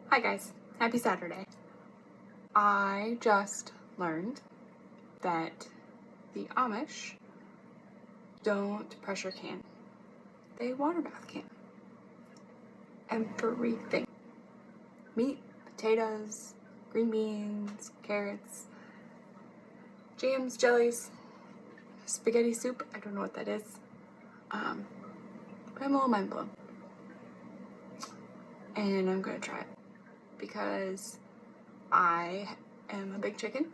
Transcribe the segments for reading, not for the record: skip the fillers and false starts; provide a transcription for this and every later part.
Hi guys, happy Saturday. I just learned that the Amish don't pressure can. They water bath can. Everything. Meat, potatoes, green beans, carrots, jams, jellies, spaghetti soup. I don't know what that is. But I'm a little mind blown. And I'm gonna try it because I am a big chicken.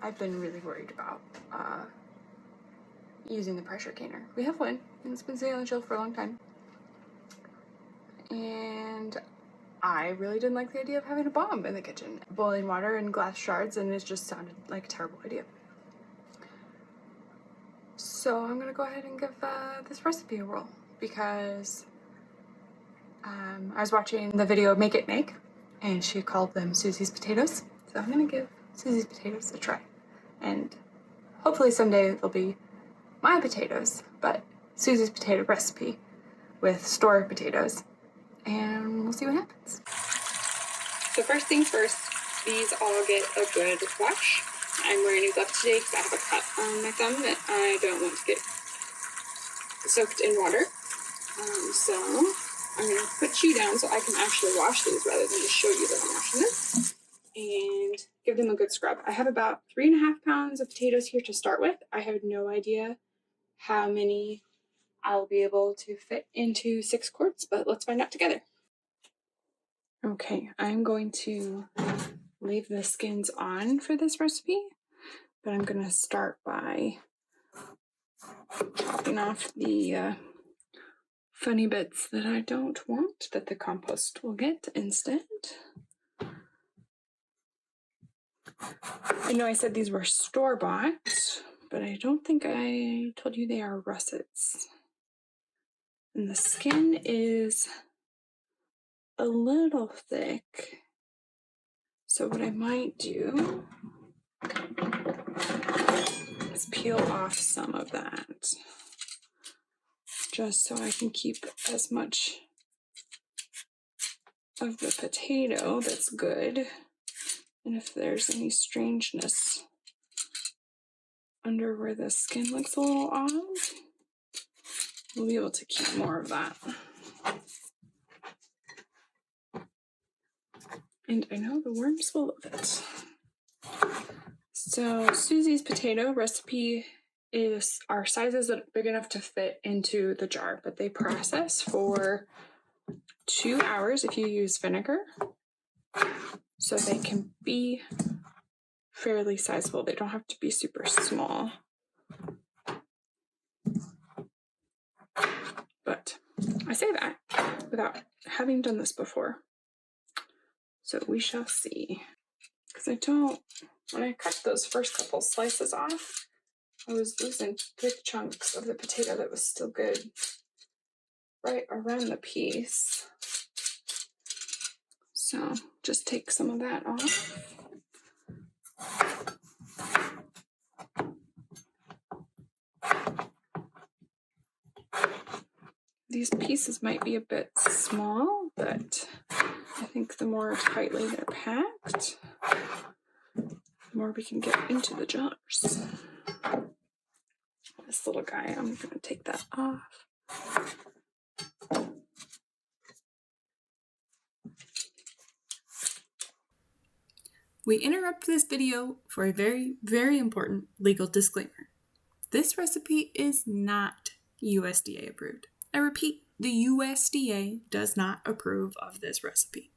I've been really worried about using the pressure canner. We have one, and it's been sitting on the shelf for a long time. And I really didn't like the idea of having a bomb in the kitchen, boiling water and glass shards, and it just sounded like a terrible idea. So I'm gonna go ahead and give this recipe a whirl because I was watching the video Make It Make, and she called them Susie's potatoes. So I'm gonna give Susie's potatoes a try, and hopefully someday they'll be my potatoes, but Susie's potato recipe with store potatoes, and we'll see what happens. So first things first, these all get a good wash. I'm wearing a glove today because I have a cut on my thumb that I don't want to get soaked in water. So I'm going to put you down so I can actually wash these rather than just show you that I'm washing them. And give them a good scrub. I have about 3.5 pounds of potatoes here to start with. I have no idea how many I'll be able to fit into 6 quarts, but let's find out together. Okay, I'm going to leave the skins on for this recipe, but I'm going to start by chopping off the funny bits that I don't want, that the compost will get instead. I know I said these were store-bought, but I don't think I told you they are russets. And the skin is a little thick. So what I might do is peel off some of that, just so I can keep as much of the potato that's good. And if there's any strangeness under where the skin looks a little odd, we'll be able to keep more of that. And I know the worms will love it. So Susie's potato recipe are sizes that are big enough to fit into the jar, but they process for 2 hours if you use vinegar. So they can be fairly sizable. They don't have to be super small. But I say that without having done this before. So we shall see. Because when I cut those first couple slices off, I was losing big chunks of the potato that was still good right around the piece. So just take some of that off. These pieces might be a bit small, but I think the more tightly they're packed, the more we can get into the jars. This little guy, I'm going to take that off. We interrupt this video for a very, very important legal disclaimer. This recipe is not USDA approved. I repeat, the USDA does not approve of this recipe.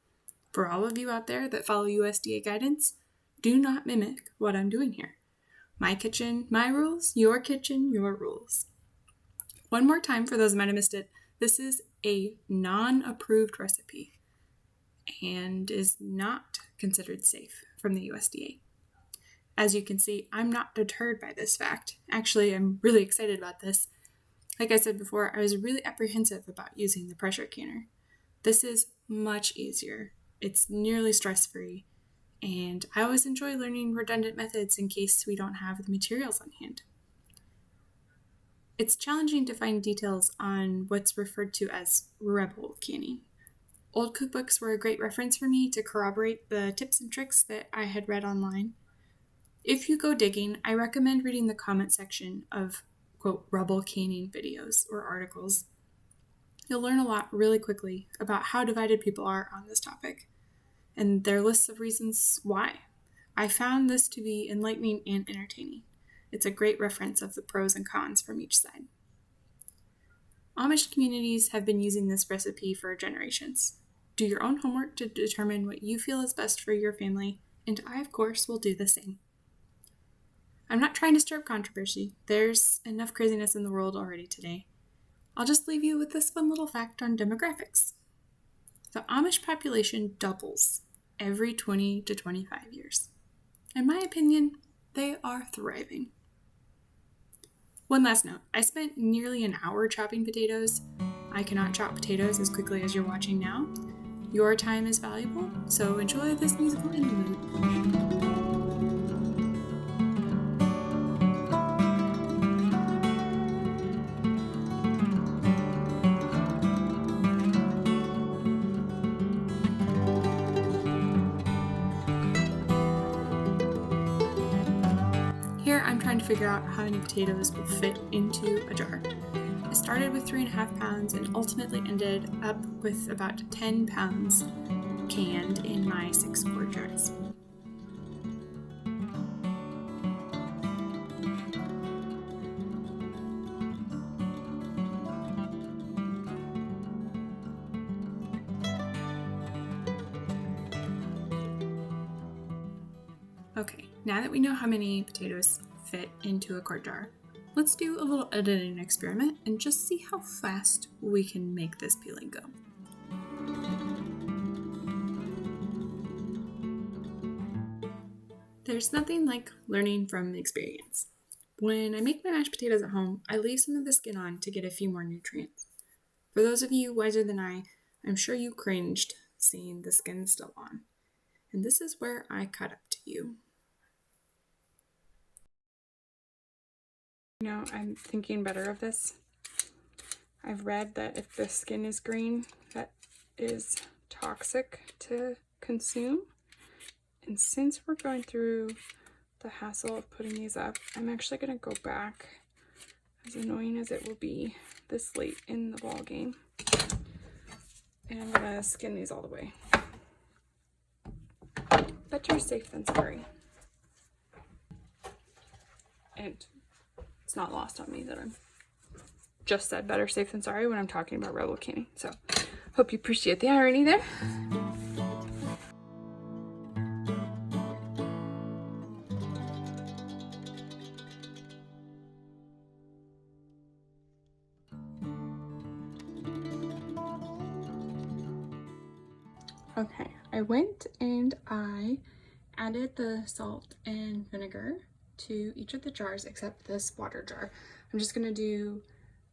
For all of you out there that follow USDA guidance, do not mimic what I'm doing here. My kitchen, my rules, your kitchen, your rules. One more time for those who might have missed it, this is a non-approved recipe and is not considered safe from the USDA. As you can see, I'm not deterred by this fact. Actually, I'm really excited about this. Like I said before, I was really apprehensive about using the pressure canner. This is much easier. It's nearly stress-free, and I always enjoy learning redundant methods in case we don't have the materials on hand. It's challenging to find details on what's referred to as rebel canning. Old cookbooks were a great reference for me to corroborate the tips and tricks that I had read online. If you go digging, I recommend reading the comment section of, quote, rubble canning videos or articles. You'll learn a lot really quickly about how divided people are on this topic, and their lists of reasons why. I found this to be enlightening and entertaining. It's a great reference of the pros and cons from each side. Amish communities have been using this recipe for generations. Do your own homework to determine what you feel is best for your family, and I, of course, will do the same. I'm not trying to stir up controversy. There's enough craziness in the world already today. I'll just leave you with this fun little fact on demographics. The Amish population doubles every 20 to 25 years. In my opinion, they are thriving. One last note, I spent nearly an hour chopping potatoes. I cannot chop potatoes as quickly as you're watching now. Your time is valuable, so enjoy this musical interlude. Here I'm trying to figure out how many potatoes will fit into a jar. I started with 3.5 pounds and ultimately ended up with about 10 pounds canned in my 6-quart jars. Okay, now that we know how many potatoes fit into a quart jar, let's do a little editing experiment and just see how fast we can make this peeling go. There's nothing like learning from experience. When I make my mashed potatoes at home, I leave some of the skin on to get a few more nutrients. For those of you wiser than I'm sure you cringed seeing the skin still on. And this is where I cut up to you. You know, I'm thinking better of this. I've read that if the skin is green, that is toxic to consume. And since we're going through the hassle of putting these up, I'm actually going to go back, as annoying as it will be this late in the ball game. And I'm going to skin these all the way. Better safe than sorry. And it's not lost on me that I'm just said better safe than sorry when I'm talking about rebel canning. So hope you appreciate the irony there. Okay, I went and I added the salt and vinegar to each of the jars except this water jar. I'm just gonna do,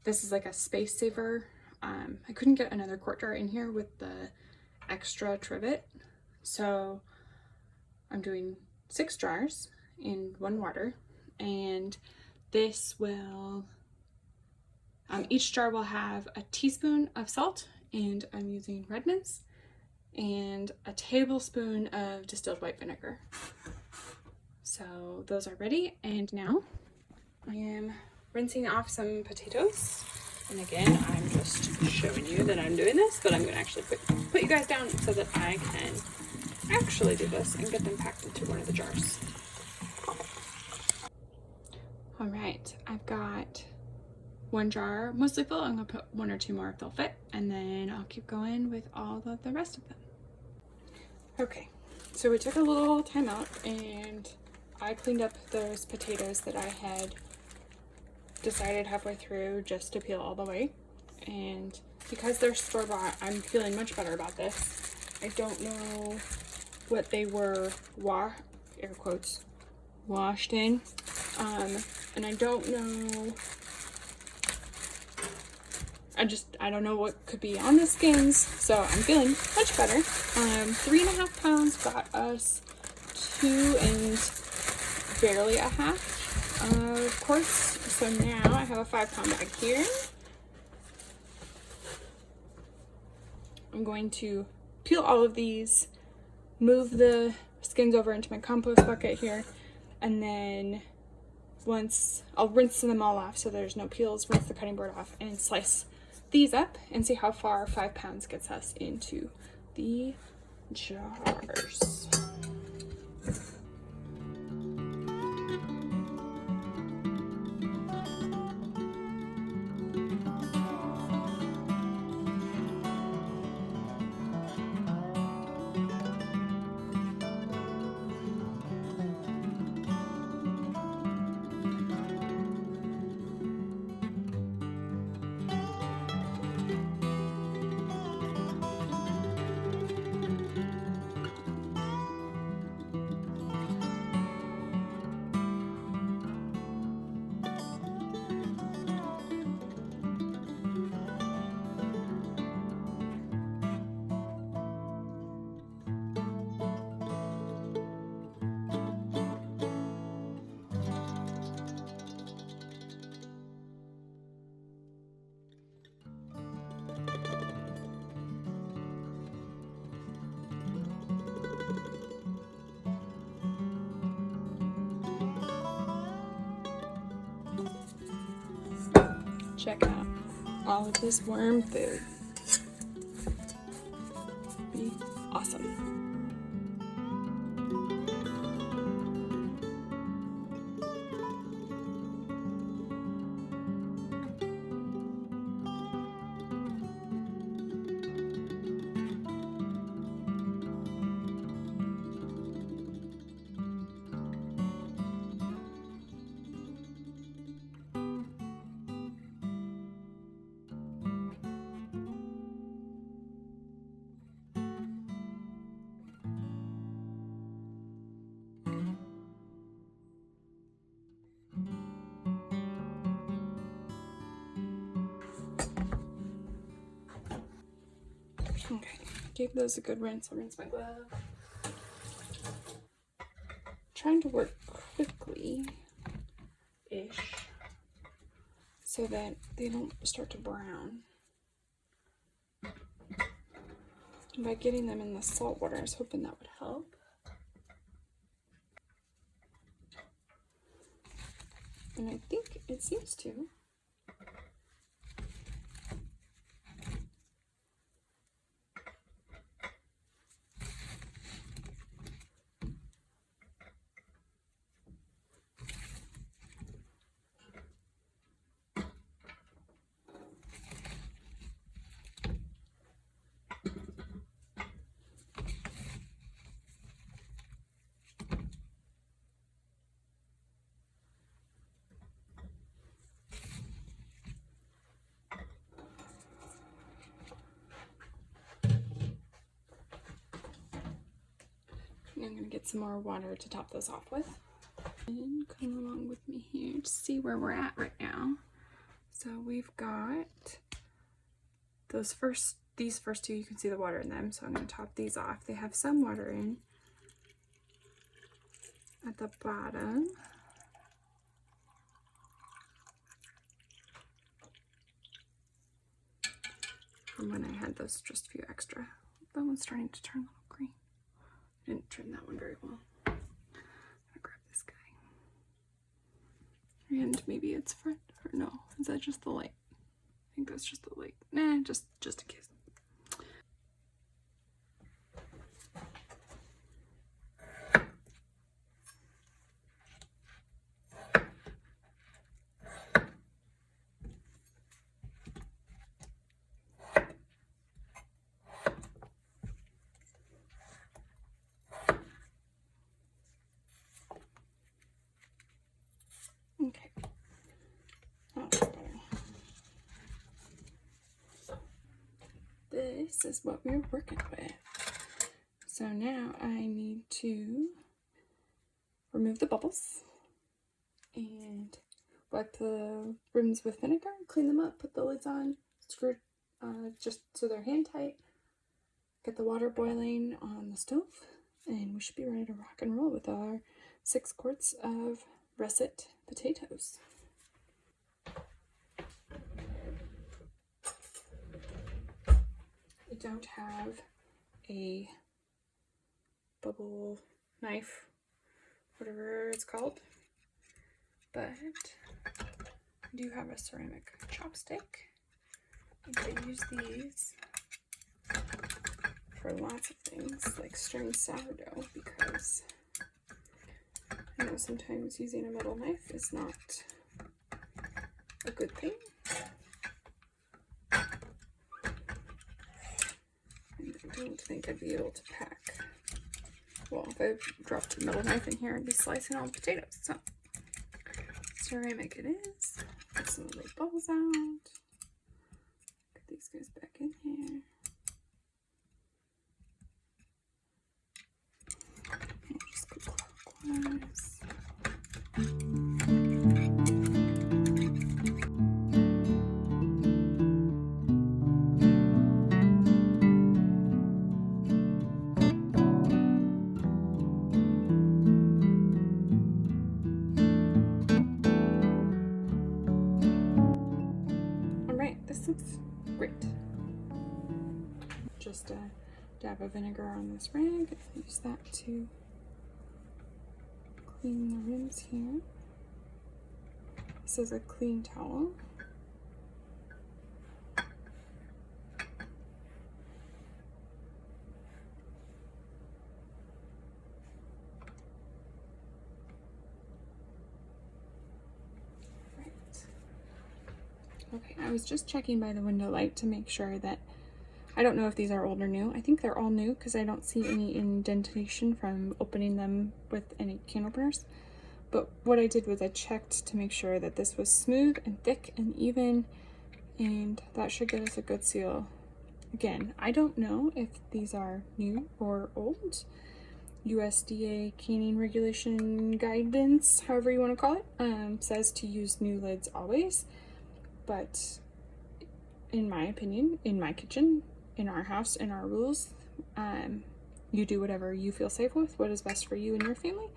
this is like a space saver. I couldn't get another quart jar in here with the extra trivet, so I'm doing 6 jars in 1 water, and this will, each jar will have a teaspoon of salt, and I'm using Redmond's, and a tablespoon of distilled white vinegar. So those are ready, and now I am rinsing off some potatoes. And again, I'm just showing you that I'm doing this, but I'm going to actually put you guys down so that I can actually do this and get them packed into one of the jars. All right, I've got 1 jar mostly full. I'm going to put 1 or 2 more if they'll fit, and then I'll keep going with all of the rest of them. Okay, so we took a little time out and I cleaned up those potatoes that I had decided halfway through just to peel all the way. And because they're store-bought, I'm feeling much better about this. I don't know what they were, air quotes, washed in. And I don't know, I don't know what could be on the skins, so I'm feeling much better. 3.5 pounds got us 2 and barely a half of quarts. So now I have a 5-pound bag here. I'm going to peel all of these, move the skins over into my compost bucket here, and then once I'll rinse them all off so there's no peels, rinse the cutting board off, and slice these up and see how far 5 pounds gets us into the jars. Check out all of this worm food. Be awesome. Okay, gave those a good rinse. I'll rinse my glove. Trying to work quickly-ish so that they don't start to brown. And by getting them in the salt water, I was hoping that would help. And I think it seems to. And I'm going to get some more water to top those off with. And come along with me here to see where we're at right now. So we've got these first two, you can see the water in them. So I'm going to top these off. They have some water in at the bottom. From when I had those just a few extra. That one's starting to turn a little green. I didn't trim that one very well. I'm gonna grab this guy. And maybe it's front, or no, is that just the light? I think that's just the light. Nah, just in case. Okay. Oh, that's better. This is what we're working with. So now I need to remove the bubbles and wipe the rims with vinegar, clean them up, put the lids on, screw just so they're hand tight, get the water boiling on the stove, and we should be ready to rock and roll with our 6 quarts of russet potatoes. don't have a bubble knife, whatever it's called, but I do have a ceramic chopstick. I could use these for lots of things, like stirring sourdough, because I know sometimes using a metal knife is not a good thing. And I don't think I'd be able to pack. Well, if I dropped a metal knife in here, I'd be slicing all the potatoes. So, ceramic it is. Get some of those bubbles out. Get these guys back in here. And just go clockwise. This looks great. Just a dab of vinegar on this rag. Use that to clean the rims here. This is a clean towel. Okay, I was just checking by the window light to make sure that, I don't know if these are old or new. I think they're all new because I don't see any indentation from opening them with any can openers. But what I did was I checked to make sure that this was smooth and thick and even, and that should get us a good seal. Again, I don't know if these are new or old. USDA canning regulation guidance, however you want to call it, says to use new lids always. But in my opinion, in my kitchen, in our house, in our rules, you do whatever you feel safe with, what is best for you and your family.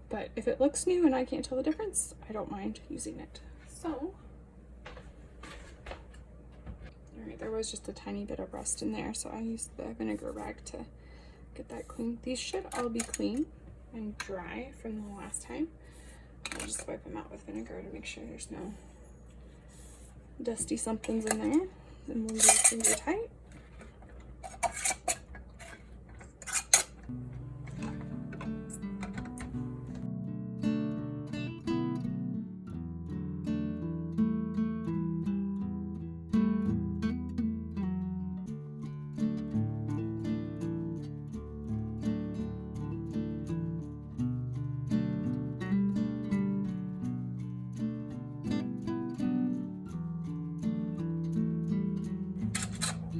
But if it looks new and I can't tell the difference, I don't mind using it. So, alright, there was just a tiny bit of rust in there, so I used the vinegar rag to get that clean. These should all be clean and dry from the last time. I'll just wipe them out with vinegar to make sure there's no dusty somethings in there, and we'll do finger tight.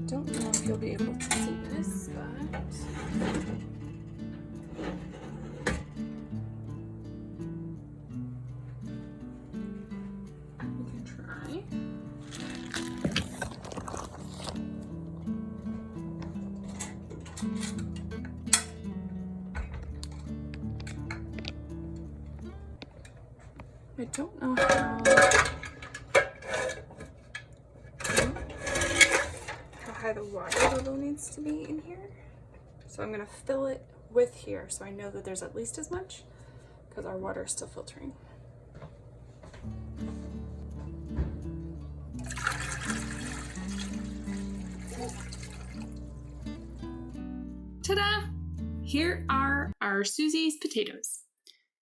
Don't know if you'll be able to see this, but you can try. I don't know how high the water level needs to be in here. So I'm gonna fill it with here so I know that there's at least as much, because our water is still filtering. Ta-da! Here are our Susie's potatoes.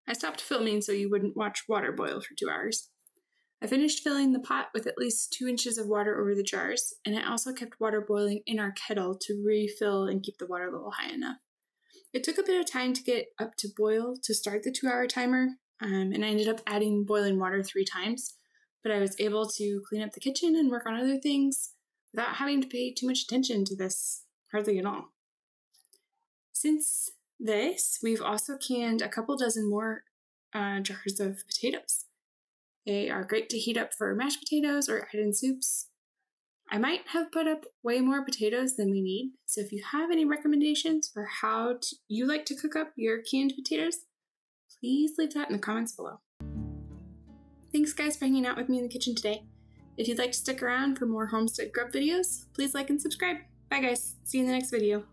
I stopped filming so you wouldn't watch water boil for 2 hours. I finished filling the pot with at least 2 inches of water over the jars, and I also kept water boiling in our kettle to refill and keep the water level high enough. It took a bit of time to get up to boil to start the 2-hour timer, and I ended up adding boiling water 3 times, but I was able to clean up the kitchen and work on other things without having to pay too much attention to this, hardly at all. Since this, we've also canned a couple dozen more jars of potatoes. They are great to heat up for mashed potatoes or add in soups. I might have put up way more potatoes than we need, so if you have any recommendations for how you like to cook up your canned potatoes, please leave that in the comments below. Thanks guys for hanging out with me in the kitchen today. If you'd like to stick around for more Homestead Grub videos, please like and subscribe. Bye guys, see you in the next video.